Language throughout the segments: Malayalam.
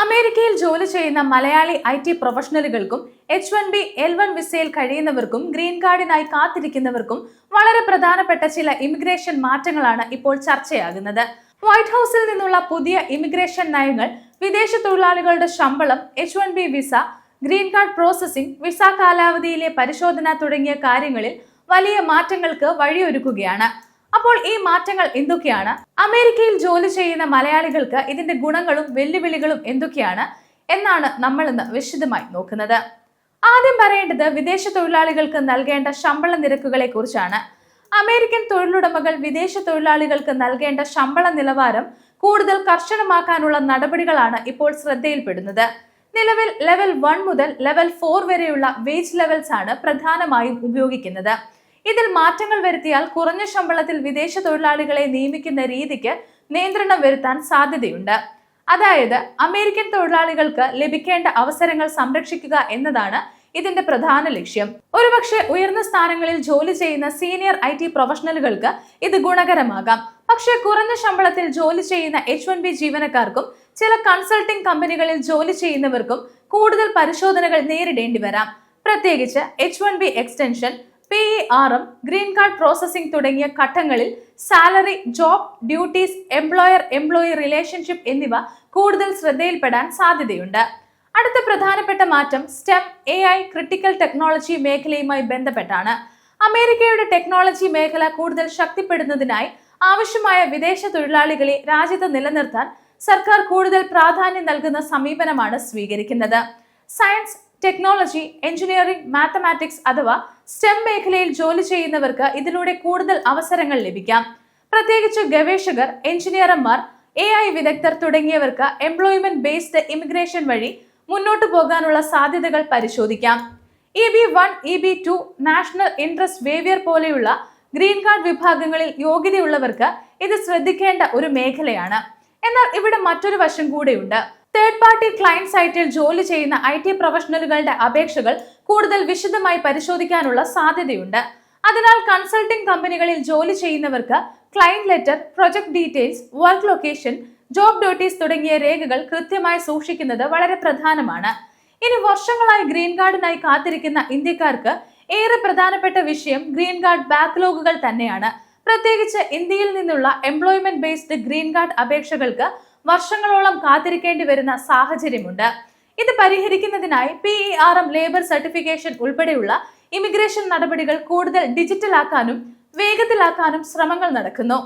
അമേരിക്കയിൽ ജോലി ചെയ്യുന്ന മലയാളി IT പ്രൊഫഷണലുകൾക്കും H1B/L1 വിസയിൽ കഴിയുന്നവർക്കും ഗ്രീൻ കാർഡിനായി കാത്തിരിക്കുന്നവർക്കും വളരെ പ്രധാനപ്പെട്ട ചില ഇമിഗ്രേഷൻ മാറ്റങ്ങളാണ് ഇപ്പോൾ ചർച്ചയാകുന്നത്. വൈറ്റ് ഹൌസിൽ നിന്നുള്ള പുതിയ ഇമിഗ്രേഷൻ നയങ്ങൾ വിദേശ തൊഴിലാളികളുടെ ശമ്പളം, H1B visa, green card processing, visa കാലാവധിയിലെ പരിശോധന തുടങ്ങിയ കാര്യങ്ങളിൽ വലിയ മാറ്റങ്ങൾക്ക് വഴിയൊരുക്കുകയാണ്. അപ്പോൾ ഈ മാറ്റങ്ങൾ എന്തൊക്കെയാണ്? അമേരിക്കയിൽ ജോലി ചെയ്യുന്ന മലയാളികൾക്ക് ഇതിന്റെ ഗുണങ്ങളും വെല്ലുവിളികളും എന്തൊക്കെയാണ് എന്നാണ് നമ്മൾ ഇന്ന് വിശദമായി നോക്കുന്നത്. ആദ്യം പറയേണ്ടത് വിദേശ തൊഴിലാളികൾക്ക് നൽകേണ്ട ശമ്പള നിരക്കുകളെ കുറിച്ചാണ്. അമേരിക്കൻ തൊഴിലുടമകൾ വിദേശ തൊഴിലാളികൾക്ക് നൽകേണ്ട ശമ്പള നിലവാരം കൂടുതൽ കർശനമാക്കാനുള്ള നടപടികളാണ് ഇപ്പോൾ ശ്രദ്ധയിൽപ്പെടുന്നത്. നിലവിൽ ലെവൽ 1 മുതൽ ലെവൽ 4 വരെയുള്ള വേജ് ലെവൽസ് ആണ് പ്രധാനമായും ഉപയോഗിക്കുന്നത്. ഇതിൽ മാറ്റങ്ങൾ വരുത്തിയാൽ കുറഞ്ഞ ശമ്പളത്തിൽ വിദേശ തൊഴിലാളികളെ നിയമിക്കുന്ന രീതിക്ക് നിയന്ത്രണം വരുത്താൻ സാധ്യതയുണ്ട്. അതായത് അമേരിക്കൻ തൊഴിലാളികൾക്ക് ലഭിക്കേണ്ട അവസരങ്ങൾ സംരക്ഷിക്കുക എന്നതാണ് ഇതിന്റെ പ്രധാന ലക്ഷ്യം. ഒരുപക്ഷെ ഉയർന്ന സ്ഥാനങ്ങളിൽ ജോലി ചെയ്യുന്ന സീനിയർ IT പ്രൊഫഷണലുകൾക്ക് ഇത് ഗുണകരമാകാം. പക്ഷേ കുറഞ്ഞ ശമ്പളത്തിൽ ജോലി ചെയ്യുന്ന H1B ജീവനക്കാർക്കും ചില കൺസൾട്ടിംഗ് കമ്പനികളിൽ ജോലി ചെയ്യുന്നവർക്കും കൂടുതൽ പരിശോധനകൾ നേരിടേണ്ടി വരാം. പ്രത്യേകിച്ച് H1B extension, PERM, green card processing തുടങ്ങിയ ഘട്ടങ്ങളിൽ salary, job duties, employer relationship എന്നിവ കൂടുതൽ ശ്രദ്ധയിൽപ്പെടാൻ സാധ്യതയുണ്ട്. അടുത്ത പ്രധാനപ്പെട്ട മാറ്റം STEM, AI, ക്രിട്ടിക്കൽ ടെക്നോളജി മേഖലയുമായി ബന്ധപ്പെട്ടാണ്. അമേരിക്കയുടെ ടെക്നോളജി മേഖല കൂടുതൽ ശക്തിപ്പെടുന്നതിനായി ആവശ്യമായ വിദേശ തൊഴിലാളികളെ രാജ്യത്ത് നിലനിർത്താൻ സർക്കാർ കൂടുതൽ പ്രാധാന്യം നൽകുന്ന സമീപനമാണ് സ്വീകരിക്കുന്നത്. സയൻസ്, ടെക്നോളജി, എഞ്ചിനീയറിംഗ്, മാത്തമാറ്റിക്സ് അഥവാ STEM മേഖലയിൽ ജോലി ചെയ്യുന്നവർക്ക് ഇതിലൂടെ കൂടുതൽ അവസരങ്ങൾ ലഭിക്കാം. പ്രത്യേകിച്ച് ഗവേഷകർ, എഞ്ചിനീയർമാർ, AI വിദഗ്ധർ തുടങ്ങിയവർക്ക് എംപ്ലോയ്മെന്റ് ബേസ്ഡ് ഇമിഗ്രേഷൻ വഴി മുന്നോട്ടു പോകാനുള്ള സാധ്യതകൾ പരിശോധിക്കാം. EB1, EB2, national interest waiver പോലെയുള്ള ഗ്രീൻ കാർഡ് വിഭാഗങ്ങളിൽ യോഗ്യതയുള്ളവർക്ക് ഇത് ശ്രദ്ധിക്കേണ്ട ഒരു മേഖലയാണ്. എന്നാൽ ഇവിടെ മറ്റൊരു വശം കൂടെയുണ്ട്. തേർഡ് പാർട്ടി ക്ലയന്റ് സൈറ്റിൽ ജോലി ചെയ്യുന്ന IT പ്രൊഫഷണലുകളുടെ അപേക്ഷകൾ കൂടുതൽ വിശദമായി പരിശോധിക്കാനുള്ള സാധ്യതയുണ്ട്. അതിനാൽ കൺസൾട്ടിംഗ് കമ്പനികളിൽ ജോലി ചെയ്യുന്നവർക്ക് client letter, project details, work location, job duties തുടങ്ങിയ രേഖകൾ കൃത്യമായി സൂക്ഷിക്കുന്നത് വളരെ പ്രധാനമാണ്. ഇനി വർഷങ്ങളായി ഗ്രീൻ കാർഡിനായി കാത്തിരിക്കുന്ന ഇന്ത്യക്കാർക്ക് ഏറെ പ്രധാനപ്പെട്ട വിഷയം ഗ്രീൻ കാർഡ് ബാക്ക്ലോഗുകൾ തന്നെയാണ്. പ്രത്യേകിച്ച് ഇന്ത്യയിൽ നിന്നുള്ള എംപ്ലോയ്മെന്റ് ബേസ്ഡ് ഗ്രീൻ കാർഡ് അപേക്ഷകൾക്ക് വർഷങ്ങളോളം കാത്തിരിക്കേണ്ടി വരുന്ന സാഹചര്യമുണ്ട്. ഇത് പരിഹരിക്കുന്നതിനായി PERM ലേബർ സർട്ടിഫിക്കേഷൻ ഉൾപ്പെടെയുള്ള ഇമിഗ്രേഷൻ നടപടികൾ കൂടുതൽ ഡിജിറ്റൽ ആക്കാനും വേഗത്തിലാക്കാനും ശ്രമങ്ങൾ നടക്കുന്നു.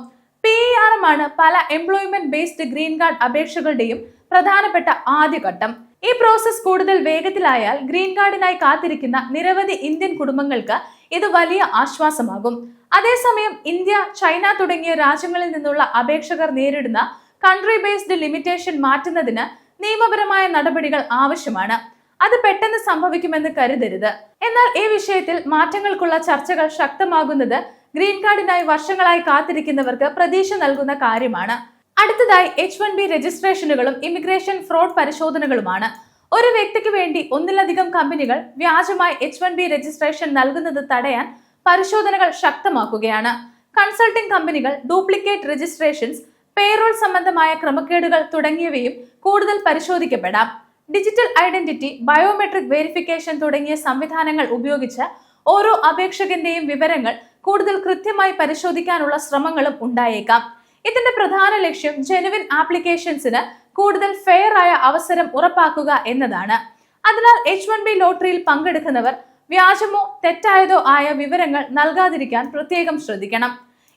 PERM ആണ് പല എംപ്ലോയ്മെന്റ് ബേസ്ഡ് ഗ്രീൻ കാർഡ് അപേക്ഷകളുടെയും പ്രധാനപ്പെട്ട ആദ്യഘട്ടം. ഈ പ്രോസസ് കൂടുതൽ വേഗത്തിലായാൽ ഗ്രീൻ കാർഡിനായി കാത്തിരിക്കുന്ന നിരവധി ഇന്ത്യൻ കുടുംബങ്ങൾക്ക് ഇത് വലിയ ആശ്വാസമാകും. അതേസമയം ഇന്ത്യ, ചൈന തുടങ്ങിയ രാജ്യങ്ങളിൽ നിന്നുള്ള അപേക്ഷകർ നേരിടുന്ന കൺട്രി ബേസ്ഡ് ലിമിറ്റേഷൻ മാറ്റുന്നതിന് നിയമപരമായ നടപടികൾ ആവശ്യമാണ്. അത് പെട്ടെന്ന് സംഭവിക്കുമെന്ന് കരുതരുത്. എന്നാൽ ഈ വിഷയത്തിൽ മാറ്റങ്ങൾക്കുള്ള ചർച്ചകൾ ശക്തമാകുന്നത് ഗ്രീൻ കാർഡിനായി വർഷങ്ങളായി കാത്തിരിക്കുന്നവർക്ക് പ്രതീക്ഷ നൽകുന്ന കാര്യമാണ്. അടുത്തതായി H1B രജിസ്ട്രേഷനുകളും ഇമിഗ്രേഷൻ ഫ്രോഡ് പരിശോധനകളുമാണ്. ഒരു വ്യക്തിക്ക് വേണ്ടി ഒന്നിലധികം കമ്പനികൾ വ്യാജമായി H1B രജിസ്ട്രേഷൻ നൽകുന്നത് തടയാൻ പരിശോധനകൾ ശക്തമാക്കുകയാണ്. കൺസൾട്ടിംഗ് കമ്പനികൾ, ഡ്യൂപ്ലിക്കേറ്റ് രജിസ്ട്രേഷൻസ്, പേറോൾ സംബന്ധമായ ക്രമക്കേടുകൾ തുടങ്ങിയവയും കൂടുതൽ പരിശോധിക്കപ്പെടാം. ഡിജിറ്റൽ ഐഡന്റിറ്റി, ബയോമെട്രിക് വെരിഫിക്കേഷൻ തുടങ്ങിയ സംവിധാനങ്ങൾ ഉപയോഗിച്ച് ഓരോ അപേക്ഷകന്റെയും വിവരങ്ങൾ കൂടുതൽ കൃത്യമായി പരിശോധിക്കാനുള്ള ശ്രമങ്ങളും ഉണ്ടായേക്കാം. ഇതിന്റെ പ്രധാന ലക്ഷ്യം ജെനുവിൻ ആപ്ലിക്കേഷൻസിന് കൂടുതൽ ഫെയർ ആയ അവസരം ഉറപ്പാക്കുക എന്നതാണ്. അതിനാൽ H1B ലോട്ടറിയിൽ പങ്കെടുക്കുന്നവർ വ്യാജമോ തെറ്റായതോ ആയ വിവരങ്ങൾ നൽകാതിരിക്കാൻ പ്രത്യേകം ശ്രദ്ധിക്കണം.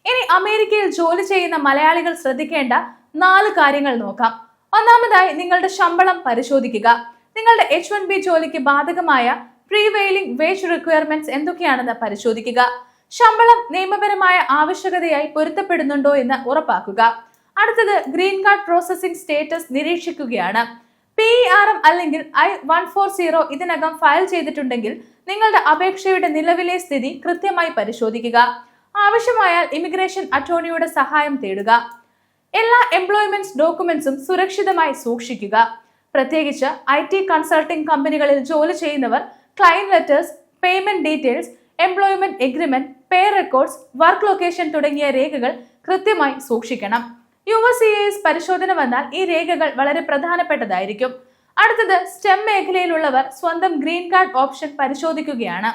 ഇനി അമേരിക്കയിൽ ജോലി ചെയ്യുന്ന മലയാളികൾ ശ്രദ്ധിക്കേണ്ട 4 കാര്യങ്ങൾ നോക്കാം. ഒന്നാമതായി, നിങ്ങളുടെ ശമ്പളം പരിശോധിക്കുക. നിങ്ങളുടെ H1B ജോലിക്ക് ബാധകമായ പ്രീവെയിലിംഗ് വേജ് റിക്വയർമെന്റ്സ് എന്തൊക്കെയാണെന്ന് പരിശോധിക്കുക. ശമ്പളം നിയമപരമായ ആവശ്യകതയായി പൊരുത്തപ്പെടുന്നുണ്ടോ എന്ന് ഉറപ്പാക്കുക. അടുത്തത്, ഗ്രീൻ കാർഡ് പ്രോസസിംഗ് സ്റ്റേറ്റസ് നിരീക്ഷിക്കുകയാണ്. PERM അല്ലെങ്കിൽ I-140 ഇതിനകം ഫയൽ ചെയ്തിട്ടുണ്ടെങ്കിൽ നിങ്ങളുടെ അപേക്ഷയുടെ നിലവിലെ സ്ഥിതി കൃത്യമായി പരിശോധിക്കുക. ആവശ്യമായാൽ ഇമിഗ്രേഷൻ അറ്റോർണിയുടെ സഹായം തേടുക. എല്ലാ എംപ്ലോയ്മെന്റ് ഡോക്യുമെന്റ്സും സുരക്ഷിതമായി സൂക്ഷിക്കുക. പ്രത്യേകിച്ച് IT കൺസൾട്ടിംഗ് കമ്പനികളിൽ ജോലി ചെയ്യുന്നവർ client letters, payment details, employment agreement, pay records, work location തുടങ്ങിയ രേഖകൾ കൃത്യമായി സൂക്ഷിക്കണം. USCIS പരിശോധന വന്നാൽ ഈ രേഖകൾ വളരെ പ്രധാനപ്പെട്ടതായിരിക്കും. അടുത്തത് സ്റ്റെം മേഖലയിലുള്ളവർ സ്വന്തം ഗ്രീൻ കാർഡ് ഓപ്ഷൻ പരിശോധിക്കുകയാണ്.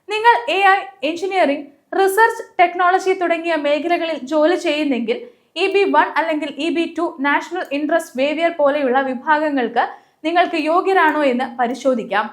നിങ്ങൾ AI, എഞ്ചിനീയറിംഗ്, റിസർച്ച്, ടെക്നോളജി തുടങ്ങിയ മേഖലകളിൽ ജോലി ചെയ്യുന്നെങ്കിൽ EB1 അല്ലെങ്കിൽ EB2 നാഷണൽ ഇൻട്രസ്റ്റ് വേവിയർ പോലെയുള്ള വിഭാഗങ്ങൾക്ക് നിങ്ങൾക്ക് യോഗ്യരാണോ എന്ന് പരിശോധിക്കാം.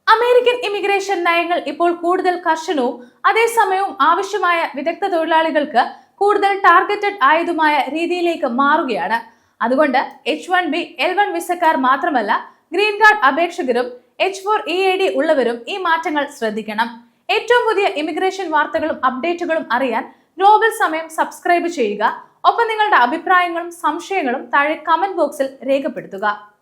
അമേരിക്കൻ ഇമിഗ്രേഷൻ നയങ്ങൾ ഇപ്പോൾ കൂടുതൽ കർശനവും അതേസമയവും ആവശ്യമായ വിദഗ്ധ തൊഴിലാളികൾക്ക് കൂടുതൽ ടാർഗറ്റഡ് ആയതുമായ രീതിയിലേക്ക് മാറുകയാണ്. അതുകൊണ്ട് H1B, L1 വിസക്കാർ മാത്രമല്ല ഗ്രീൻ കാർഡ് അപേക്ഷകരും H4 EAD ഉള്ളവരും ഈ മാറ്റങ്ങൾ ശ്രദ്ധിക്കണം. ഏറ്റവും പുതിയ ഇമിഗ്രേഷൻ വാർത്തകളും അപ്ഡേറ്റുകളും അറിയാൻ ഗ്ലോബൽ സമയം സബ്സ്ക്രൈബ് ചെയ്യുക. ഒപ്പം നിങ്ങളുടെ അഭിപ്രായങ്ങളും സംശയങ്ങളും താഴെ കമന്റ് ബോക്സിൽ രേഖപ്പെടുത്തുക.